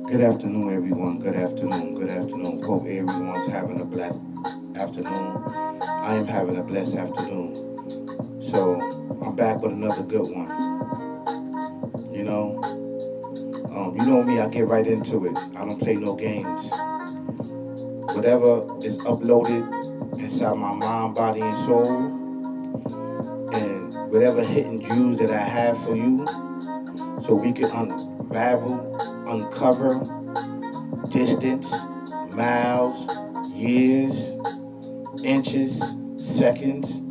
Good afternoon, everyone. Good afternoon. Good afternoon. Hope everyone's having a blessed afternoon. I am having a blessed afternoon. So I'm back with another good one. You know, you know me. I get right into it. I don't play no games. Whatever is uploaded inside my mind, body, and soul, and whatever hidden jewels that I have for you, so we can unravel, uncover distance, miles, years, inches, seconds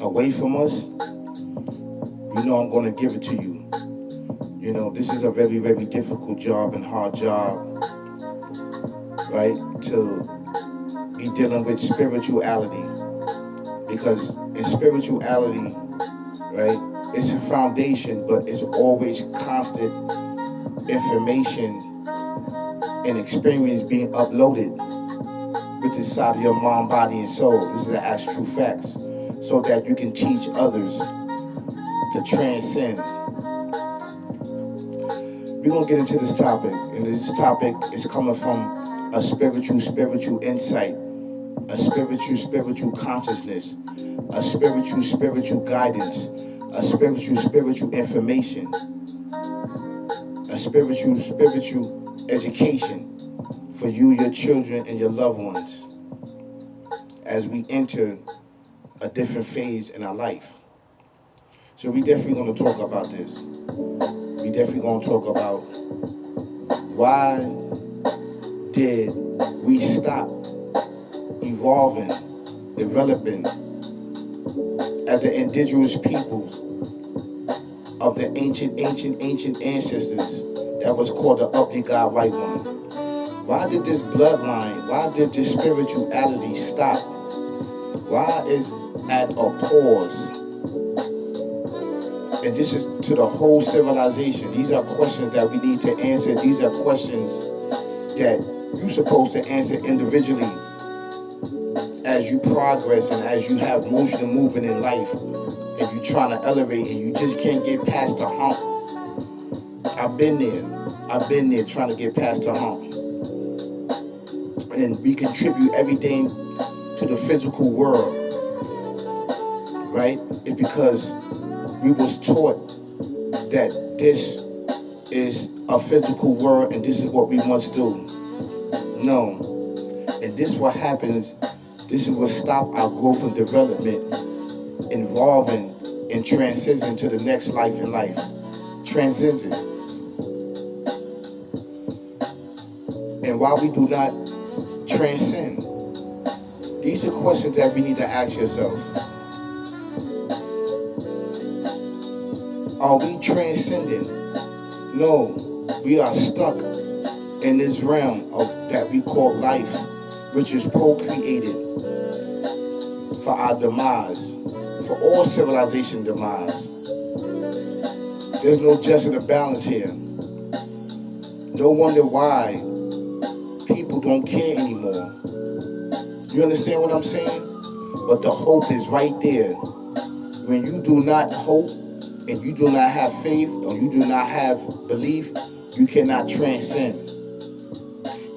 away from us, you know I'm going to give it to you. You know, this is a very, very difficult job and hard job, right? To be dealing with spirituality. Because in spirituality, right, it's a foundation, but it's always constant information and experience being uploaded with inside of your mind, body, and soul. This is the actual true facts. So that you can teach others to transcend. We're going to get into this topic. And this topic is coming from a spiritual insight, a spiritual consciousness, a spiritual guidance, a spiritual information, a spiritual education for you, your children, and your loved ones as we enter a different phase in our life. So we definitely going to talk about this. We definitely going to talk about why did we stop evolving, developing as the indigenous peoples of the ancient ancestors that was called the Uply God Right One. Why did this bloodline, why did this spirituality stop? Why is at a pause? And this is to the whole civilization. These are questions that we need to answer. These are questions that you're supposed to answer individually as you progress and as you have motion and movement in life and you're trying to elevate and you just can't get past the hump. I've been there trying to get past the hump. And we contribute everything to the physical world, right? It's because we was taught that this is a physical world and this is what we must do. No. And this what happens, this is what stop our growth and development, involving and transitioning to the next life in life. Transcending. And why we do not transcend? These are questions that we need to ask yourself. Are we transcending? No, we are stuck in this realm of that we call life, which is procreated for our demise, for all civilization demise. There's no justice or balance here. No wonder why people don't care anymore. You understand what I'm saying? But the hope is right there. When you do not hope and you do not have faith or you do not have belief, you cannot transcend.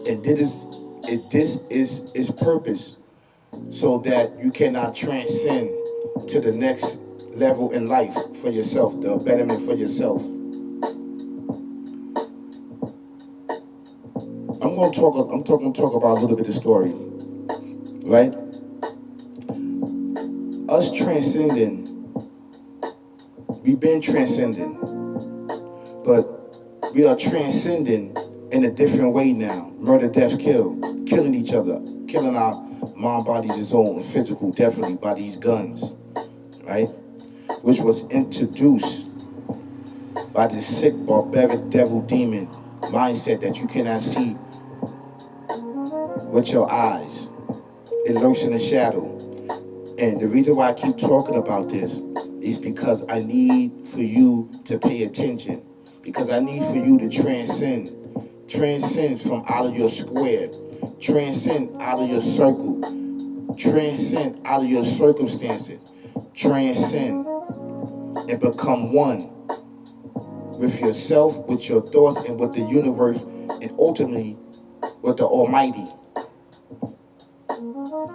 And this is purpose, so that you cannot transcend to the next level in life for yourself, the betterment for yourself. I'm going to talk about a little bit of story, right? Us transcending, we've been transcending, but we are transcending in a different way now. Murder, death, kill, killing each other, killing our mind, bodies, and soul, and physical, definitely by these guns, right? Which was introduced by this sick, barbaric, devil, demon mindset that you cannot see with your eyes. It lurks in the shadow. And the reason why I keep talking about this is because I need for you to pay attention. Because I need for you to transcend. Transcend from out of your square. Transcend out of your circle. Transcend out of your circumstances. Transcend and become one with yourself, with your thoughts, and with the universe and ultimately with the Almighty.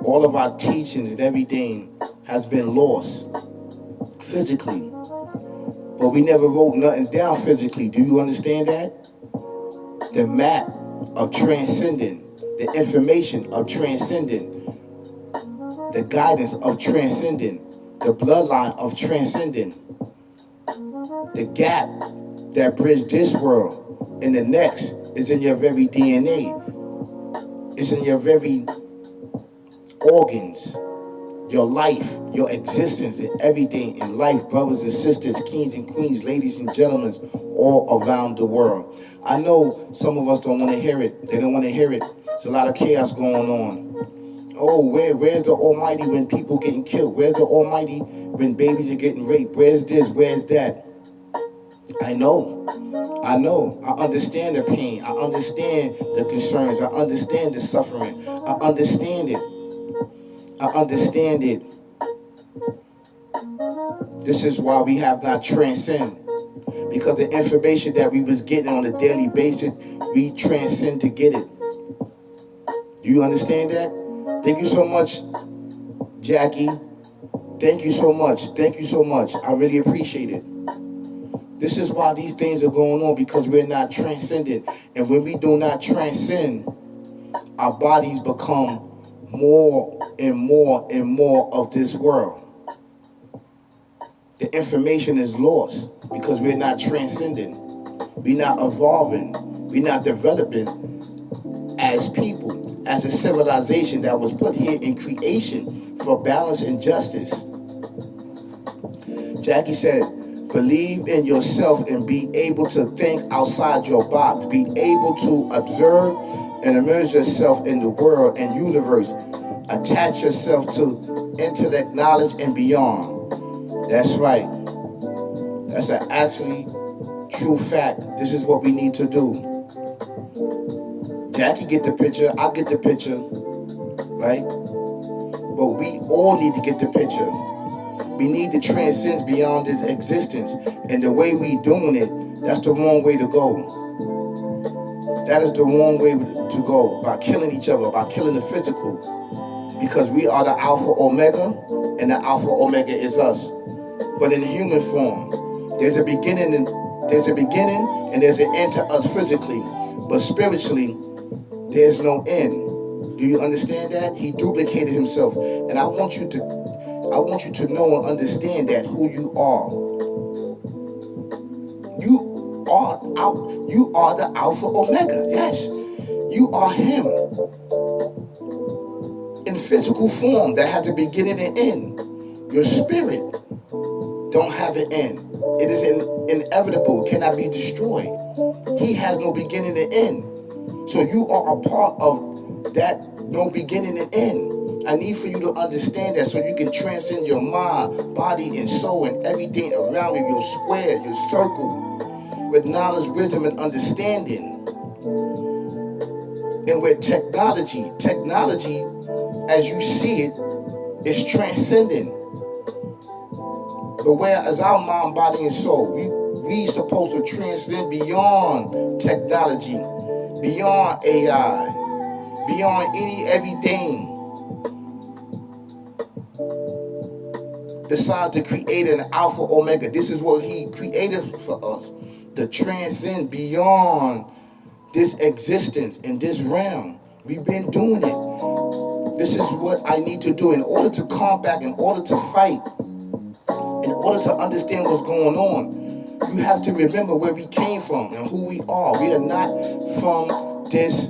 All of our teachings and everything has been lost physically. But we never wrote nothing down physically. Do you understand that? The map of transcending, the information of transcending, the guidance of transcending, the bloodline of transcending, the gap that bridged this world and the next is in your very DNA. It's in your very organs, your life, your existence, and everything in life, brothers and sisters, kings and queens, ladies and gentlemen, all around the world. I know some of us don't want to hear it. They don't want to hear it. There's a lot of chaos going on. Oh, where's the Almighty when people getting killed? Where's the Almighty when babies are getting raped? Where's this? Where's that? I know. I understand the pain. I understand the concerns. I understand the suffering. I understand it. This is why we have not transcend. Because the information that we was getting on a daily basis, we transcend to get it. Do you understand that? Thank you so much, Jackie. Thank you so much. I really appreciate it. This is why these things are going on, because we're not transcendent. And when we do not transcend, our bodies become more and more of this world. The information is lost because we're not transcending. We're not evolving. We're not developing as people, as a civilization that was put here in creation for balance and justice. Jackie said, believe in yourself and be able to think outside your box. Be able to observe and immerse yourself in the world and universe. Attach yourself to intellect, knowledge, and beyond. That's right. That's an actually true fact. This is what we need to do. Jackie get the picture. I get the picture. Right? But we all need to get the picture. We need to transcend beyond this existence. And the way we doing it, that's the wrong way to go. That is the wrong way to go. By killing each other, by killing the physical. Because we are the Alpha Omega, and the Alpha Omega is us. But in human form, there's a beginning and there's an end to us physically. But spiritually, there's no end. Do you understand that? He duplicated himself. And I want you to know and understand that who you are. You are the Alpha Omega. Yes. You are him. In physical form that has a beginning and end. Your spirit don't have an end. It is inevitable, cannot be destroyed. He has no beginning and end. So you are a part of that no beginning and end. I need for you to understand that so you can transcend your mind, body, and soul and everything around you, your square, your circle, with knowledge, wisdom, and understanding. And with technology, as you see it, is transcending. But whereas our mind, body, and soul, we supposed to transcend beyond technology, beyond AI, beyond everything. Besides the creator and Alpha Omega, this is what he created for us. To transcend beyond this existence in this realm. We've been doing it. This is what I need to do in order to combat, in order to fight, in order to understand what's going on. You have to remember where we came from and who we are. We are not from this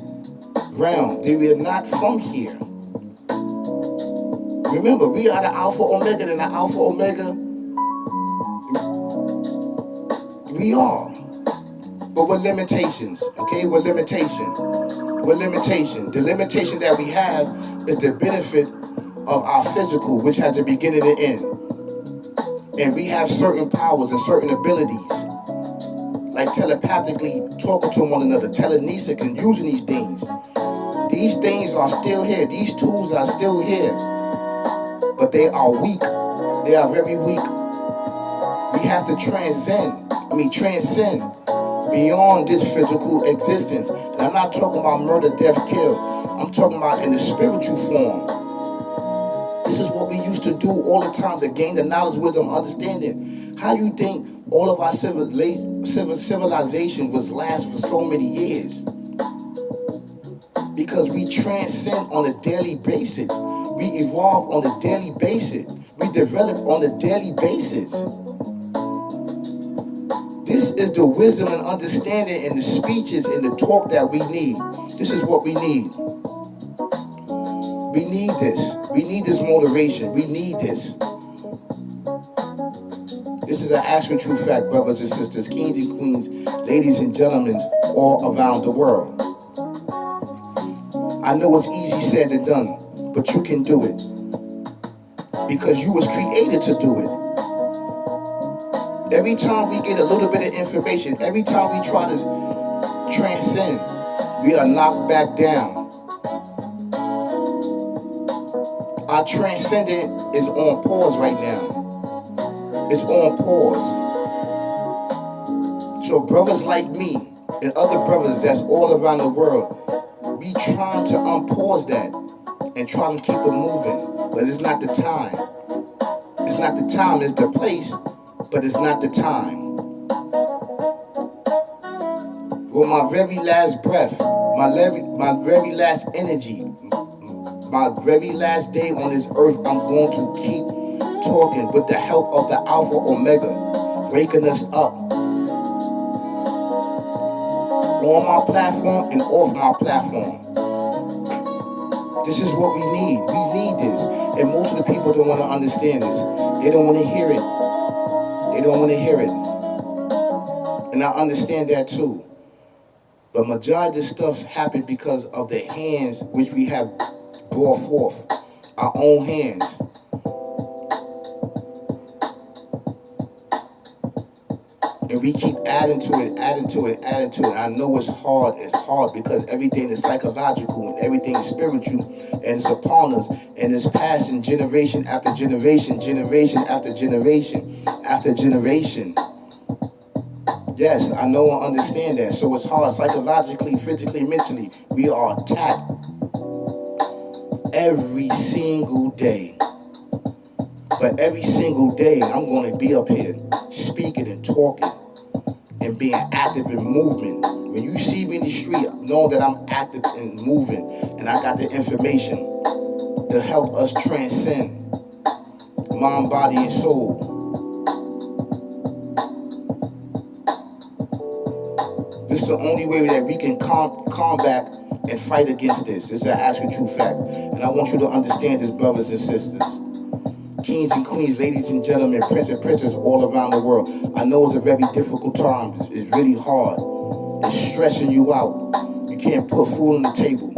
realm. We are not from here. Remember, we are the Alpha Omega, and the Alpha Omega, we are. But with limitations, okay? With limitation. The limitation that we have is the benefit of our physical, which has a beginning and end. And we have certain powers and certain abilities, like telepathically talking to one another, telekinesis, and using these things. These things are still here. These tools are still here. But they are weak. They are very weak. We have to transcend beyond this physical existence. And I'm not talking about murder, death, kill. I'm talking about in the spiritual form. This is what we used to do all the time to gain the knowledge, wisdom, understanding. How do you think all of our civilization was last for so many years? Because we transcend on a daily basis. We evolve on a daily basis. We develop on a daily basis. This is the wisdom and understanding and the speeches and the talk that we need. This is what we need. We need this. We need this motivation. We need this. This is an actual true fact, brothers and sisters, kings and queens, ladies and gentlemen, all around the world. I know it's easy said and done, but you can do it. Because you was created to do it. Every time we get a little bit of information, every time we try to transcend, we are knocked back down. Our transcendent is on pause right now. It's on pause. So brothers like me and other brothers that's all around the world, we trying to unpause that and try to keep it moving. But it's not the time. It's not the time, it's the place, but it's not the time. With my very last breath, my very last energy, my very last day on this earth, I'm going to keep talking with the help of the Alpha Omega, waking us up on my platform and off my platform. This is what we need. We need this. And most of the people don't want to understand this. They don't want to hear it. They don't want to hear it. And I understand that too. But majority of this stuff happened because of the hands which we have brought forth. Our own hands. And we keep adding to it, adding to it, adding to it. I know it's hard because everything is psychological and everything is spiritual and it's upon us and it's passing generation after generation, generation after generation after generation. Yes, I know and understand that. So it's hard psychologically, physically, mentally. We are attacked every single day. But every single day, I'm going to be up here speaking and talking and being active in movement. When you see me in the street, know that I'm active and moving, and I got the information to help us transcend mind, body, and soul. This is the only way that we can combat and fight against this. It's an actual true fact. And I want you to understand this, brothers and sisters. Kings and queens, ladies and gentlemen, princes and princesses all around the world. I know it's a very difficult time. It's really hard. It's stressing you out. You can't put food on the table.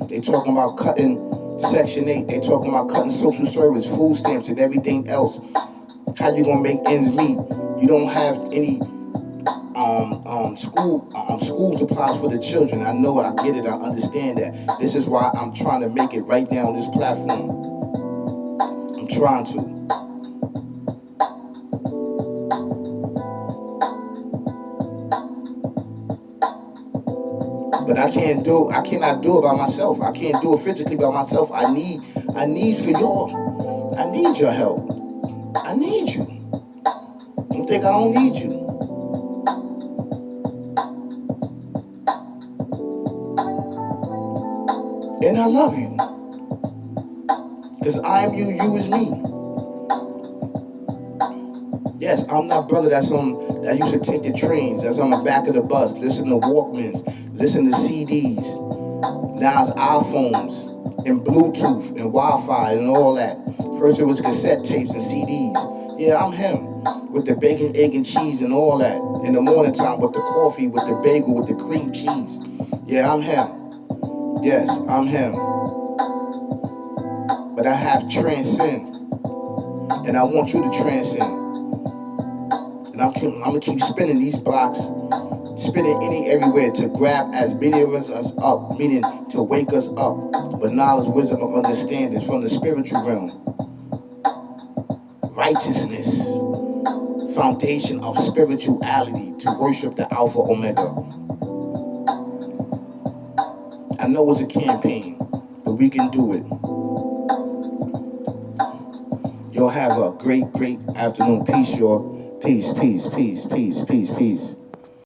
They talking about cutting Section 8. They talking about cutting social service, food stamps, and everything else. How you gonna make ends meet? You don't have any school supplies for the children. I know, I get it, I understand that. This is why I'm trying to make it right now on this platform. I'm trying to. But I cannot do it by myself. I can't do it physically by myself. I need for y'all. I need your help. I need you. Don't think I don't need you. And I love you. Because I am you, you is me. Yes, I'm that brother that used to take the trains, that's on the back of the bus, listen to Walkmans, listen to CDs. Now it's iPhones and Bluetooth and Wi-Fi and all that. First it was cassette tapes and CDs. Yeah, I'm him. With the bacon, egg, and cheese and all that. In the morning time with the coffee, with the bagel, with the cream cheese. Yeah, I'm him. Yes, I'm him. But I have transcend. And I want you to transcend. And I'm going to keep spinning these blocks, spinning everywhere to grab as many of us up, meaning to wake us up. But knowledge, wisdom, and understanding from the spiritual realm. Righteousness foundation of spirituality to worship the Alpha Omega. I know it's a campaign, but we can do it. Y'all have a great, great afternoon. Peace, y'all. Peace, peace, peace, peace, peace, peace.